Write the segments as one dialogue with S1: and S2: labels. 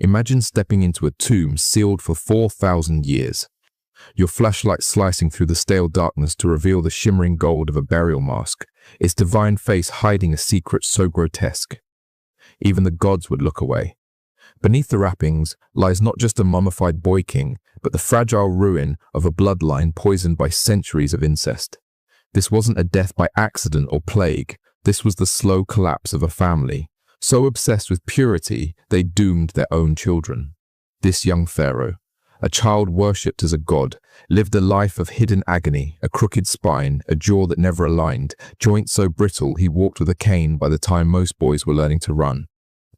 S1: Imagine stepping into a tomb sealed for 4,000 years. Your flashlight slicing through the stale darkness to reveal the shimmering gold of a burial mask, its divine face hiding a secret so grotesque. Even the gods would look away. Beneath the wrappings lies not just a mummified boy king, but the fragile ruin of a bloodline poisoned by centuries of incest. This wasn't a death by accident or plague. This was the slow collapse of a family, so obsessed with purity they doomed their own children. This young pharaoh, a child worshipped as a god, lived a life of hidden agony, a crooked spine, a jaw that never aligned, joints so brittle he walked with a cane by the time most boys were learning to run.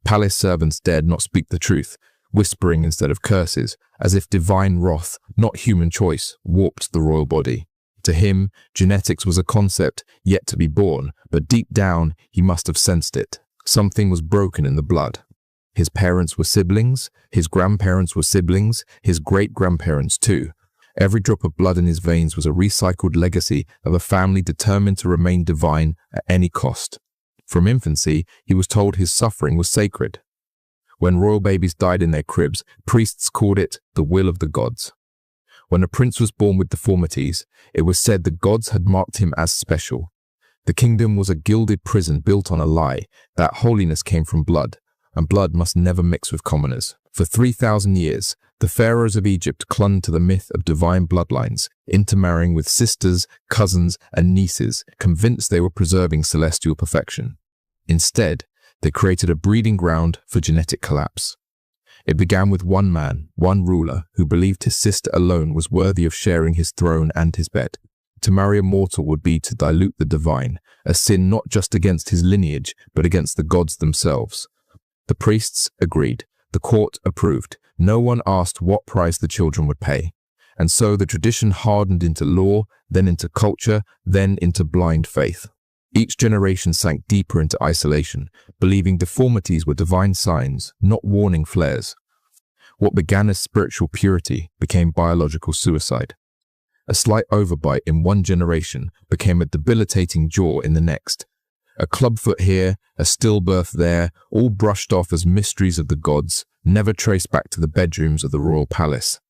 S1: Palace servants dared not speak the truth, whispering instead of curses, as if divine wrath, not human choice, warped the royal body. To him, genetics was a concept yet to be born, but deep down he must have sensed it. Something was broken in the blood. His parents were siblings, his grandparents were siblings, his great-grandparents too. Every drop of blood in his veins was a recycled legacy of a family determined to remain divine at any cost. From infancy, he was told his suffering was sacred. When royal babies died in their cribs, priests called it the will of the gods. When a prince was born with deformities, it was said the gods had marked him as special. The kingdom was a gilded prison built on a lie, that holiness came from blood, and blood must never mix with commoners. For 3,000 years, the pharaohs of Egypt clung to the myth of divine bloodlines, intermarrying with sisters, cousins, and nieces, convinced they were preserving celestial perfection. Instead, they created a breeding ground for genetic collapse. It began with one man, one ruler, who believed his sister alone was worthy of sharing his throne and his bed. To marry a mortal would be to dilute the divine, a sin not just against his lineage, but against the gods themselves. The priests agreed. The court approved. No one asked what price the children would pay. And so the tradition hardened into law, then into culture, then into blind faith. Each generation sank deeper into isolation, believing deformities were divine signs, not warning flares. What began as spiritual purity became biological suicide. A slight overbite in one generation became a debilitating jaw in the next. A clubfoot here, a stillbirth there, all brushed off as mysteries of the gods, never traced back to the bedrooms of the royal palace.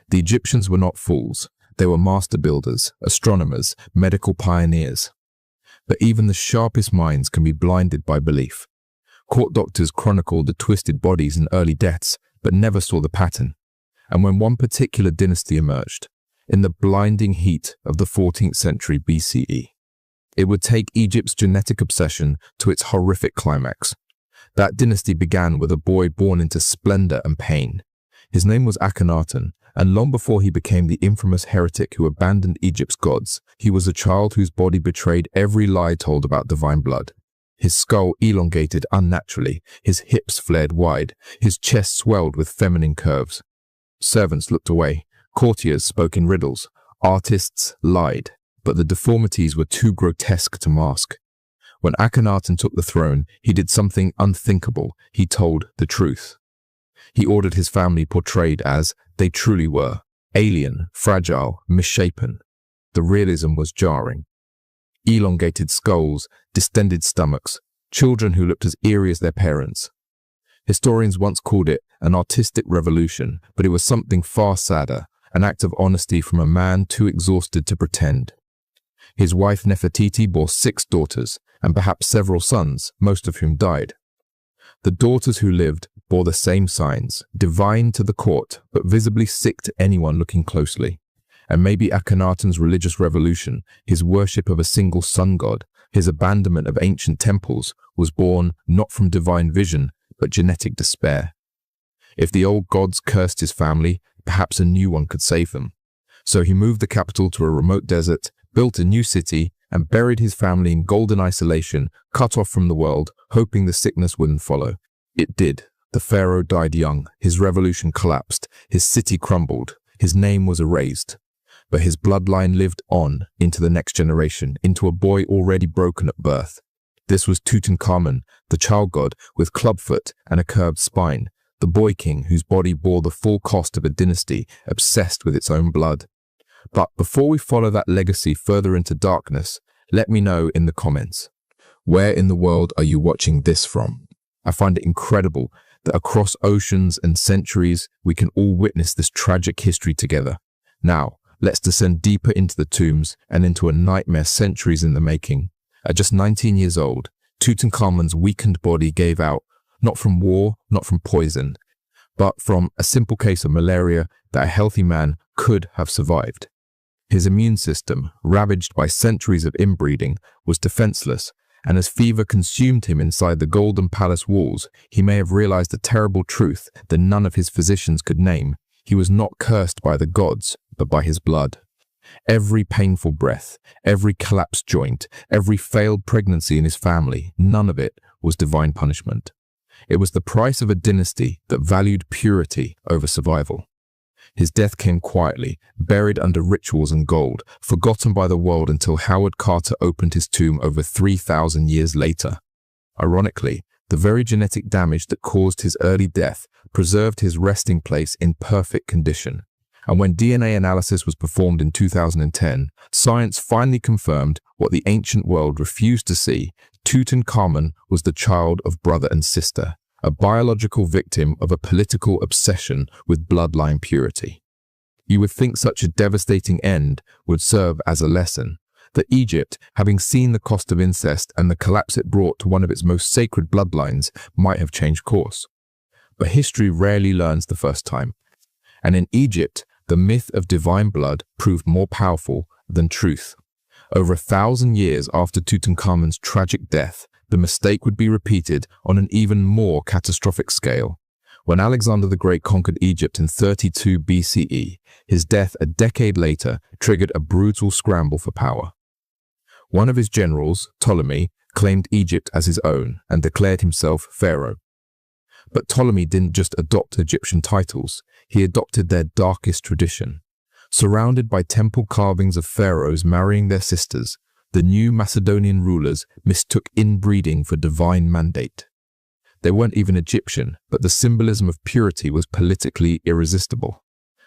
S1: The Egyptians were not fools. They were master builders, astronomers, medical pioneers. But even the sharpest minds can be blinded by belief. Court doctors chronicled the twisted bodies and early deaths, but never saw the pattern. And when one particular dynasty emerged, in the blinding heat of the 14th century BCE, it would take Egypt's genetic obsession to its horrific climax. That dynasty began with a boy born into splendor and pain. His name was Akhenaten, and long before he became the infamous heretic who abandoned Egypt's gods, he was a child whose body betrayed every lie told about divine blood. His skull elongated unnaturally, his hips flared wide, his chest swelled with feminine curves. Servants looked away, courtiers spoke in riddles, artists lied, but the deformities were too grotesque to mask. When Akhenaten took the throne, he did something unthinkable. He told the truth. He ordered his family portrayed as they truly were, alien, fragile, misshapen. The realism was jarring. Elongated skulls, distended stomachs, children who looked as eerie as their parents. Historians once called it an artistic revolution, but it was something far sadder, an act of honesty from a man too exhausted to pretend. His wife Nefertiti bore 6 daughters, and perhaps several sons, most of whom died. The daughters who lived bore the same signs, divine to the court, but visibly sick to anyone looking closely. And maybe Akhenaten's religious revolution, his worship of a single sun god, his abandonment of ancient temples, was born not from divine vision, but genetic despair. If the old gods cursed his family, perhaps a new one could save them. So he moved the capital to a remote desert, built a new city, and buried his family in golden isolation, cut off from the world, hoping the sickness wouldn't follow. It did. The pharaoh died young, his revolution collapsed, his city crumbled, his name was erased. But his bloodline lived on into the next generation, into a boy already broken at birth. This was Tutankhamun, the child god with clubfoot and a curved spine, the boy king whose body bore the full cost of a dynasty obsessed with its own blood. But before we follow that legacy further into darkness, let me know in the comments. Where in the world are you watching this from? I find it incredible that across oceans and centuries, we can all witness this tragic history together. Now, let's descend deeper into the tombs and into a nightmare centuries in the making. At just 19 years old, Tutankhamun's weakened body gave out, not from war, not from poison, but from a simple case of malaria that a healthy man could have survived. His immune system, ravaged by centuries of inbreeding, was defenseless, and as fever consumed him inside the Golden Palace walls, he may have realized a terrible truth that none of his physicians could name. He was not cursed by the gods, but by his blood. Every painful breath, every collapsed joint, every failed pregnancy in his family, none of it was divine punishment. It was the price of a dynasty that valued purity over survival. His death came quietly, buried under rituals and gold, forgotten by the world until Howard Carter opened his tomb over 3,000 years later. Ironically, the very genetic damage that caused his early death preserved his resting place in perfect condition. And when DNA analysis was performed in 2010, science finally confirmed what the ancient world refused to see. Tutankhamun was the child of brother and sister, a biological victim of a political obsession with bloodline purity. You would think such a devastating end would serve as a lesson, that Egypt, having seen the cost of incest and the collapse it brought to one of its most sacred bloodlines, might have changed course. But history rarely learns the first time. And in Egypt, the myth of divine blood proved more powerful than truth. Over 1,000 years after Tutankhamun's tragic death, the mistake would be repeated on an even more catastrophic scale. When Alexander the Great conquered Egypt in 32 BCE, his death a decade later triggered a brutal scramble for power. One of his generals, Ptolemy, claimed Egypt as his own and declared himself pharaoh. But Ptolemy didn't just adopt Egyptian titles, he adopted their darkest tradition. Surrounded by temple carvings of pharaohs marrying their sisters, the new Macedonian rulers mistook inbreeding for divine mandate. They weren't even Egyptian, but the symbolism of purity was politically irresistible.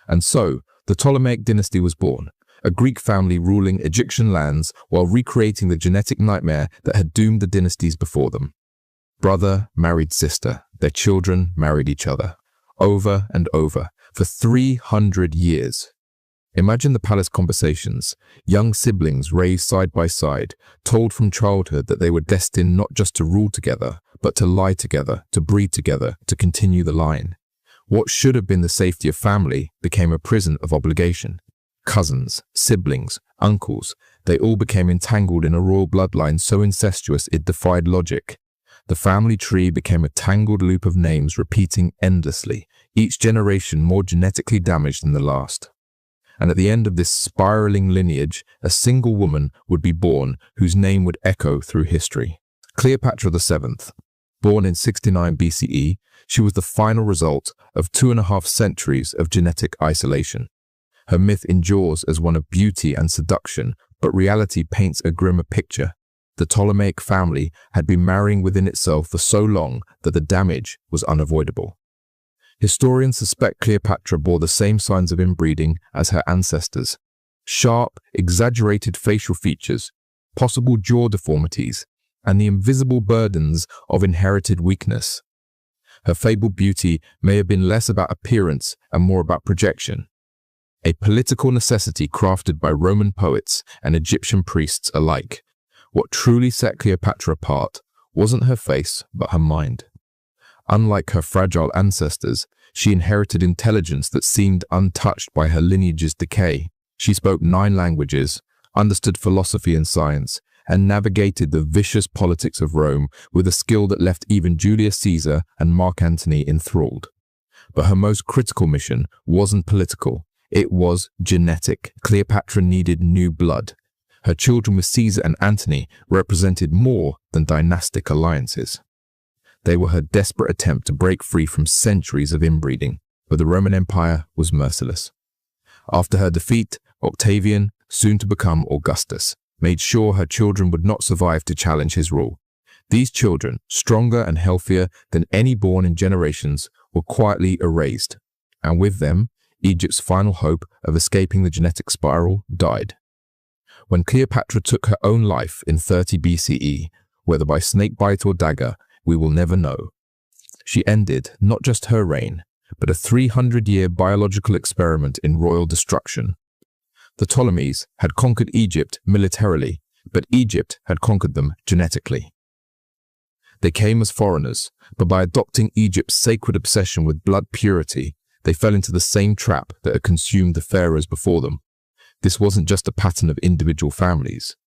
S1: And so, the Ptolemaic dynasty was born, a Greek family ruling Egyptian lands while recreating the genetic nightmare that had doomed the dynasties before them. Brother married sister, their children married each other, over and over, for 300 years. Imagine the palace conversations, young siblings raised side by side, told from childhood that they were destined not just to rule together, but to lie together, to breed together, to continue the line. What should have been the safety of family became a prison of obligation. Cousins, siblings, uncles, they all became entangled in a royal bloodline so incestuous it defied logic. The family tree became a tangled loop of names repeating endlessly, each generation more genetically damaged than the last. And at the end of this spiraling lineage, a single woman would be born whose name would echo through history. Cleopatra VII. Born in 69 BCE, she was the final result of 2.5 centuries of genetic isolation. Her myth endures as one of beauty and seduction, but reality paints a grimmer picture. The Ptolemaic family had been marrying within itself for so long that the damage was unavoidable. Historians suspect Cleopatra bore the same signs of inbreeding as her ancestors. Sharp, exaggerated facial features, possible jaw deformities, and the invisible burdens of inherited weakness. Her fabled beauty may have been less about appearance and more about projection, a political necessity crafted by Roman poets and Egyptian priests alike. What truly set Cleopatra apart wasn't her face, but her mind. Unlike her fragile ancestors, she inherited intelligence that seemed untouched by her lineage's decay. She spoke 9 languages, understood philosophy and science, and navigated the vicious politics of Rome with a skill that left even Julius Caesar and Mark Antony enthralled. But her most critical mission wasn't political, it was genetic. Cleopatra needed new blood. Her children with Caesar and Antony represented more than dynastic alliances. They were her desperate attempt to break free from centuries of inbreeding, but the Roman Empire was merciless. After her defeat, Octavian, soon to become Augustus, made sure her children would not survive to challenge his rule. These children, stronger and healthier than any born in generations, were quietly erased, and with them, Egypt's final hope of escaping the genetic spiral died. When Cleopatra took her own life in 30 BCE, whether by snakebite or dagger, we will never know. She ended not just her reign, but a 300-year biological experiment in royal destruction. The Ptolemies had conquered Egypt militarily, but Egypt had conquered them genetically. They came as foreigners, but by adopting Egypt's sacred obsession with blood purity, they fell into the same trap that had consumed the pharaohs before them. This wasn't just a pattern of individual families.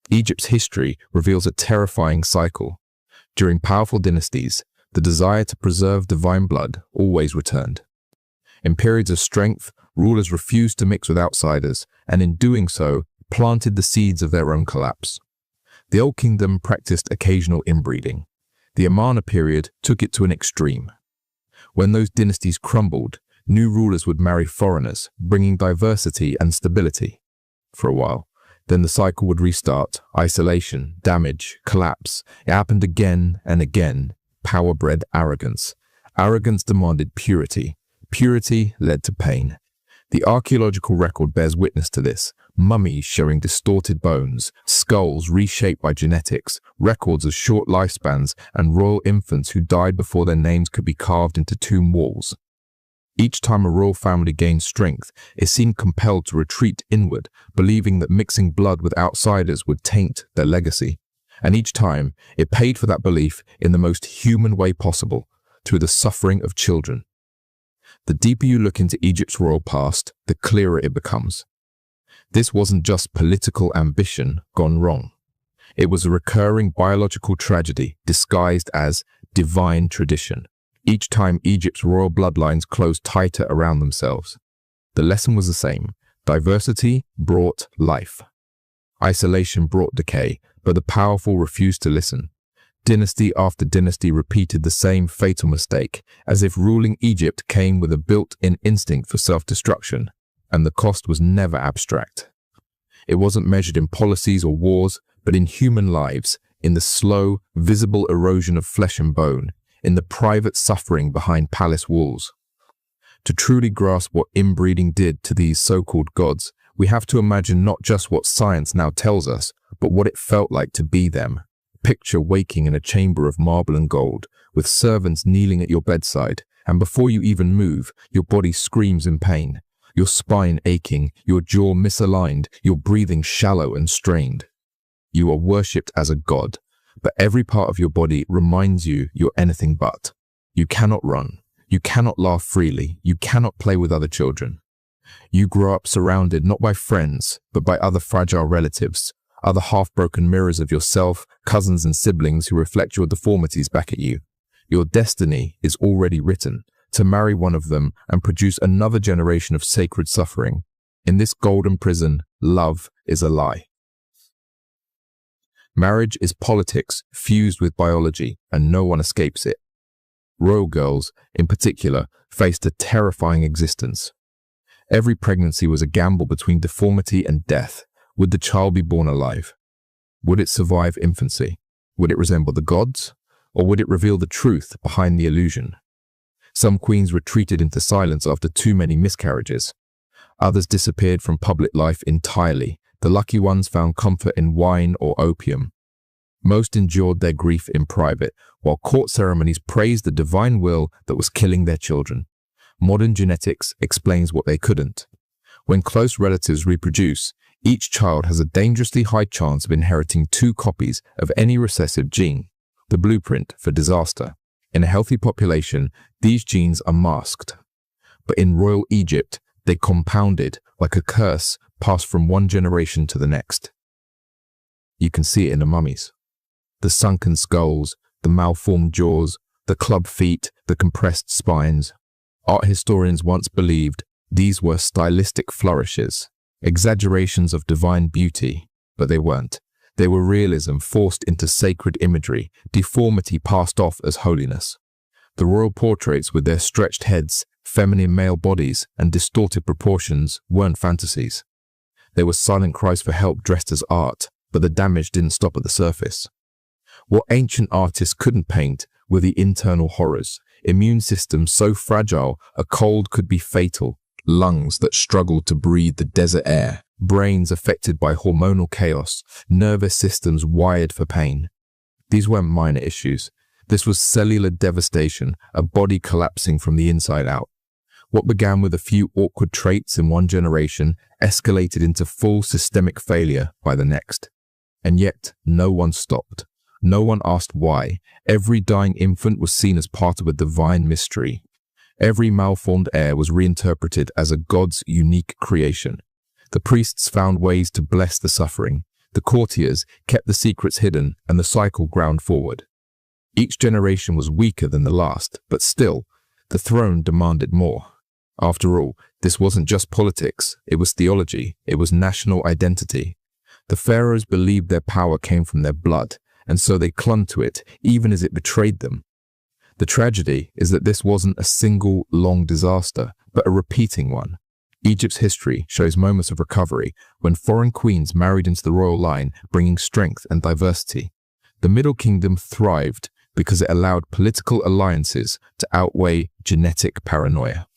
S1: Egypt's history reveals a terrifying cycle. During powerful dynasties, the desire to preserve divine blood always returned. In periods of strength, rulers refused to mix with outsiders, and in doing so, planted the seeds of their own collapse. The Old Kingdom practiced occasional inbreeding. The Amarna period took it to an extreme. When those dynasties crumbled, new rulers would marry foreigners, bringing diversity and stability. For a while, then the cycle would restart. Isolation, damage, collapse. It happened again and again. Power bred arrogance. Arrogance demanded purity. Purity led to pain. The archaeological record bears witness to this. Mummies showing distorted bones, skulls reshaped by genetics, records of short lifespans, and royal infants who died before their names could be carved into tomb walls. Each time a royal family gained strength, it seemed compelled to retreat inward, believing that mixing blood with outsiders would taint their legacy. And each time, it paid for that belief in the most human way possible, through the suffering of children. The deeper you look into Egypt's royal past, the clearer it becomes. This wasn't just political ambition gone wrong. It was a recurring biological tragedy disguised as divine tradition. Each time Egypt's royal bloodlines closed tighter around themselves. The lesson was the same. Diversity brought life. Isolation brought decay, but the powerful refused to listen. Dynasty after dynasty repeated the same fatal mistake, as if ruling Egypt came with a built-in instinct for self-destruction, and the cost was never abstract. It wasn't measured in policies or wars, but in human lives, in the slow, visible erosion of flesh and bone, in the private suffering behind palace walls. To truly grasp what inbreeding did to these so-called gods, we have to imagine not just what science now tells us, but what it felt like to be them. Picture waking in a chamber of marble and gold, with servants kneeling at your bedside, and before you even move, your body screams in pain, your spine aching, your jaw misaligned, your breathing shallow and strained. You are worshipped as a god, but every part of your body reminds you you're anything but. You cannot run. You cannot laugh freely. You cannot play with other children. You grow up surrounded not by friends, but by other fragile relatives, other half-broken mirrors of yourself, cousins and siblings who reflect your deformities back at you. Your destiny is already written, to marry one of them and produce another generation of sacred suffering. In this golden prison, love is a lie. Marriage is politics fused with biology, and no one escapes it. Royal girls, in particular, faced a terrifying existence. Every pregnancy was a gamble between deformity and death. Would the child be born alive? Would it survive infancy? Would it resemble the gods? Or would it reveal the truth behind the illusion? Some queens retreated into silence after too many miscarriages. Others disappeared from public life entirely. The lucky ones found comfort in wine or opium. Most endured their grief in private, while court ceremonies praised the divine will that was killing their children. Modern genetics explains what they couldn't. When close relatives reproduce, each child has a dangerously high chance of inheriting 2 copies of any recessive gene, the blueprint for disaster. In a healthy population, these genes are masked. But in royal Egypt, they compounded like a curse passed from one generation to the next. You can see it in the mummies. The sunken skulls, the malformed jaws, the club feet, the compressed spines. Art historians once believed these were stylistic flourishes, exaggerations of divine beauty, but they weren't. They were realism forced into sacred imagery, deformity passed off as holiness. The royal portraits with their stretched heads, feminine male bodies, and distorted proportions weren't fantasies. They were silent cries for help dressed as art, but the damage didn't stop at the surface. What ancient artists couldn't paint were the internal horrors. Immune systems so fragile a cold could be fatal, lungs that struggled to breathe the desert air, brains affected by hormonal chaos, nervous systems wired for pain. These weren't minor issues. This was cellular devastation, a body collapsing from the inside out. What began with a few awkward traits in one generation escalated into full systemic failure by the next. And yet, no one stopped. No one asked why. Every dying infant was seen as part of a divine mystery. Every malformed heir was reinterpreted as a God's unique creation. The priests found ways to bless the suffering. The courtiers kept the secrets hidden, and the cycle ground forward. Each generation was weaker than the last, but still, the throne demanded more. After all, this wasn't just politics, it was theology, it was national identity. The pharaohs believed their power came from their blood, and so they clung to it, even as it betrayed them. The tragedy is that this wasn't a single, long disaster, but a repeating one. Egypt's history shows moments of recovery when foreign queens married into the royal line, bringing strength and diversity. The Middle Kingdom thrived because it allowed political alliances to outweigh genetic paranoia.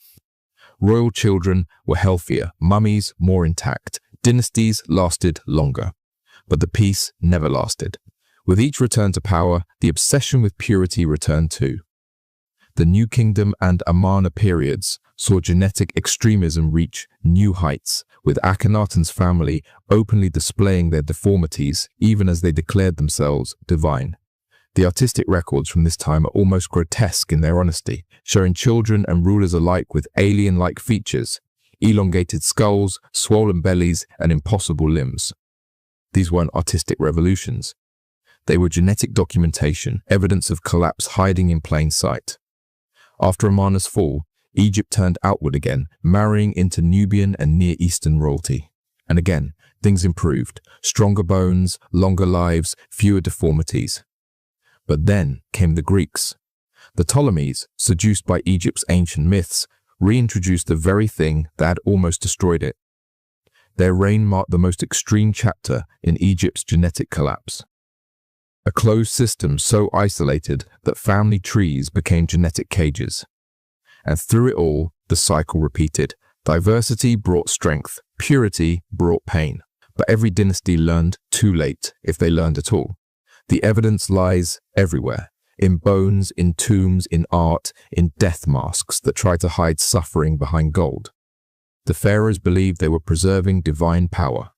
S1: Royal children were healthier, mummies more intact, dynasties lasted longer. But the peace never lasted. With each return to power, the obsession with purity returned too. The New Kingdom and Amarna periods saw genetic extremism reach new heights, with Akhenaten's family openly displaying their deformities even as they declared themselves divine. The artistic records from this time are almost grotesque in their honesty, showing children and rulers alike with alien-like features, elongated skulls, swollen bellies, and impossible limbs. These weren't artistic revolutions. They were genetic documentation, evidence of collapse hiding in plain sight. After Amarna's fall, Egypt turned outward again, marrying into Nubian and Near Eastern royalty. And again, things improved. Stronger bones, longer lives, fewer deformities. But then came the Greeks. The Ptolemies, seduced by Egypt's ancient myths, reintroduced the very thing that had almost destroyed it. Their reign marked the most extreme chapter in Egypt's genetic collapse. A closed system so isolated that family trees became genetic cages. And through it all, the cycle repeated. Diversity brought strength, purity brought pain. But every dynasty learned too late, if they learned at all. The evidence lies everywhere, in bones, in tombs, in art, in death masks that try to hide suffering behind gold. The pharaohs believed they were preserving divine power.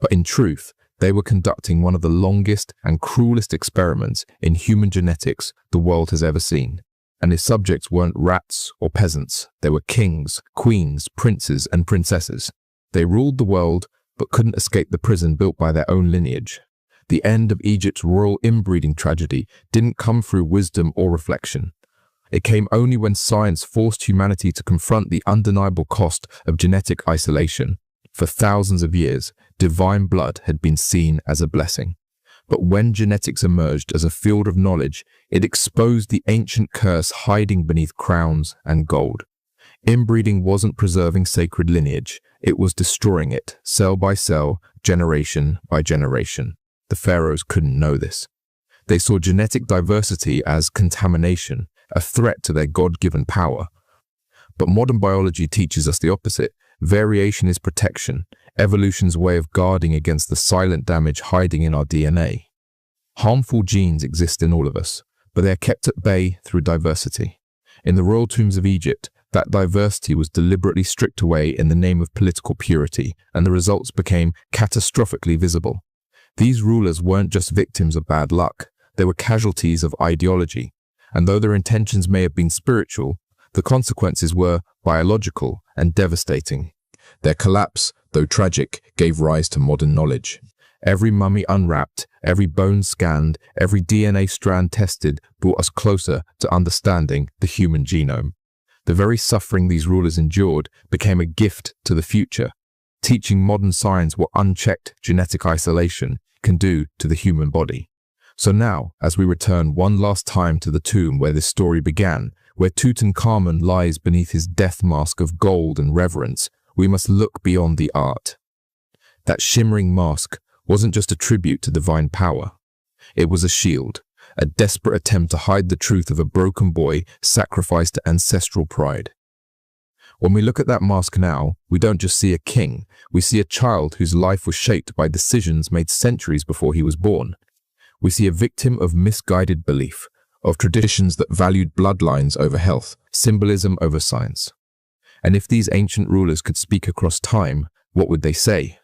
S1: But in truth, they were conducting one of the longest and cruelest experiments in human genetics the world has ever seen. And his subjects weren't rats or peasants. They were kings, queens, princes, and princesses. They ruled the world, but couldn't escape the prison built by their own lineage. The end of Egypt's royal inbreeding tragedy didn't come through wisdom or reflection. It came only when science forced humanity to confront the undeniable cost of genetic isolation. For thousands of years, divine blood had been seen as a blessing. But when genetics emerged as a field of knowledge, it exposed the ancient curse hiding beneath crowns and gold. Inbreeding wasn't preserving sacred lineage, it was destroying it, cell by cell, generation by generation. The pharaohs couldn't know this. They saw genetic diversity as contamination, a threat to their God-given power. But modern biology teaches us the opposite. Variation is protection, evolution's way of guarding against the silent damage hiding in our DNA. Harmful genes exist in all of us, but they are kept at bay through diversity. In the royal tombs of Egypt, that diversity was deliberately stripped away in the name of political purity, and the results became catastrophically visible. These rulers weren't just victims of bad luck, they were casualties of ideology, and though their intentions may have been spiritual, the consequences were biological and devastating. Their collapse, though tragic, gave rise to modern knowledge. Every mummy unwrapped, every bone scanned, every DNA strand tested brought us closer to understanding the human genome. The very suffering these rulers endured became a gift to the future, teaching modern science what unchecked genetic isolation can do to the human body. So now, as we return one last time to the tomb where this story began, where Tutankhamun lies beneath his death mask of gold and reverence, we must look beyond the art. That shimmering mask wasn't just a tribute to divine power. It was a shield, a desperate attempt to hide the truth of a broken boy sacrificed to ancestral pride. When we look at that mask now, we don't just see a king, we see a child whose life was shaped by decisions made centuries before he was born. We see a victim of misguided belief, of traditions that valued bloodlines over health, symbolism over science. And if these ancient rulers could speak across time, what would they say?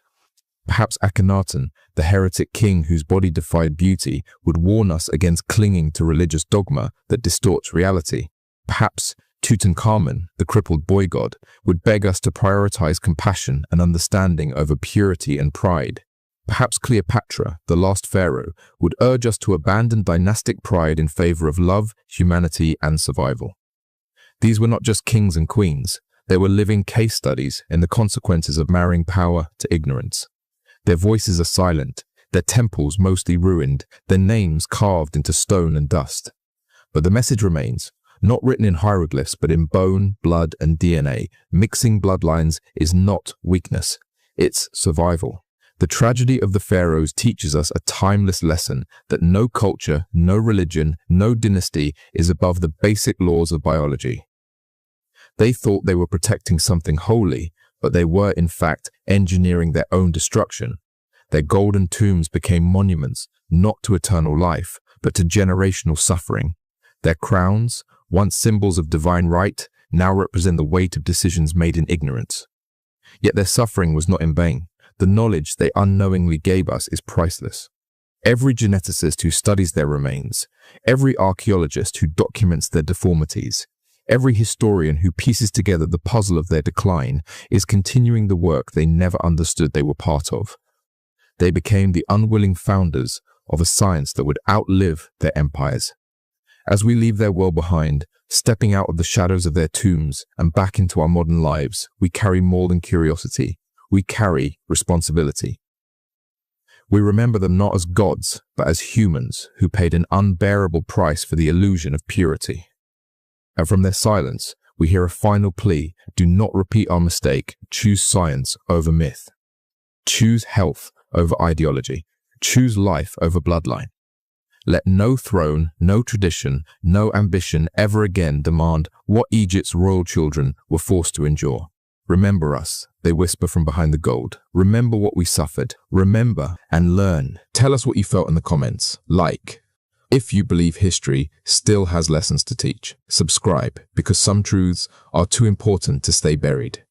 S1: Perhaps Akhenaten, the heretic king whose body defied beauty, would warn us against clinging to religious dogma that distorts reality. Perhaps Tutankhamun, the crippled boy god, would beg us to prioritize compassion and understanding over purity and pride. Perhaps Cleopatra, the last pharaoh, would urge us to abandon dynastic pride in favor of love, humanity, and survival. These were not just kings and queens. They were living case studies in the consequences of marrying power to ignorance. Their voices are silent, their temples mostly ruined, their names carved into stone and dust. But the message remains, not written in hieroglyphs, but in bone, blood, and DNA. Mixing bloodlines is not weakness, it's survival. The tragedy of the pharaohs teaches us a timeless lesson that no culture, no religion, no dynasty is above the basic laws of biology. They thought they were protecting something holy, but they were in fact engineering their own destruction. Their golden tombs became monuments, not to eternal life, but to generational suffering. Their crowns, once symbols of divine right, now represent the weight of decisions made in ignorance. Yet their suffering was not in vain. The knowledge they unknowingly gave us is priceless. Every geneticist who studies their remains, every archaeologist who documents their deformities, every historian who pieces together the puzzle of their decline is continuing the work they never understood they were part of. They became the unwilling founders of a science that would outlive their empires. As we leave their world behind, stepping out of the shadows of their tombs and back into our modern lives, we carry more than curiosity. We carry responsibility. We remember them not as gods, but as humans who paid an unbearable price for the illusion of purity. And from their silence, we hear a final plea: do not repeat our mistake. Choose science over myth. Choose health over ideology. Choose life over bloodline. Let no throne, no tradition, no ambition ever again demand what Egypt's royal children were forced to endure. Remember us, they whisper from behind the gold. Remember what we suffered. Remember and learn. Tell us what you felt in the comments. Like, if you believe history still has lessons to teach. Subscribe, because some truths are too important to stay buried.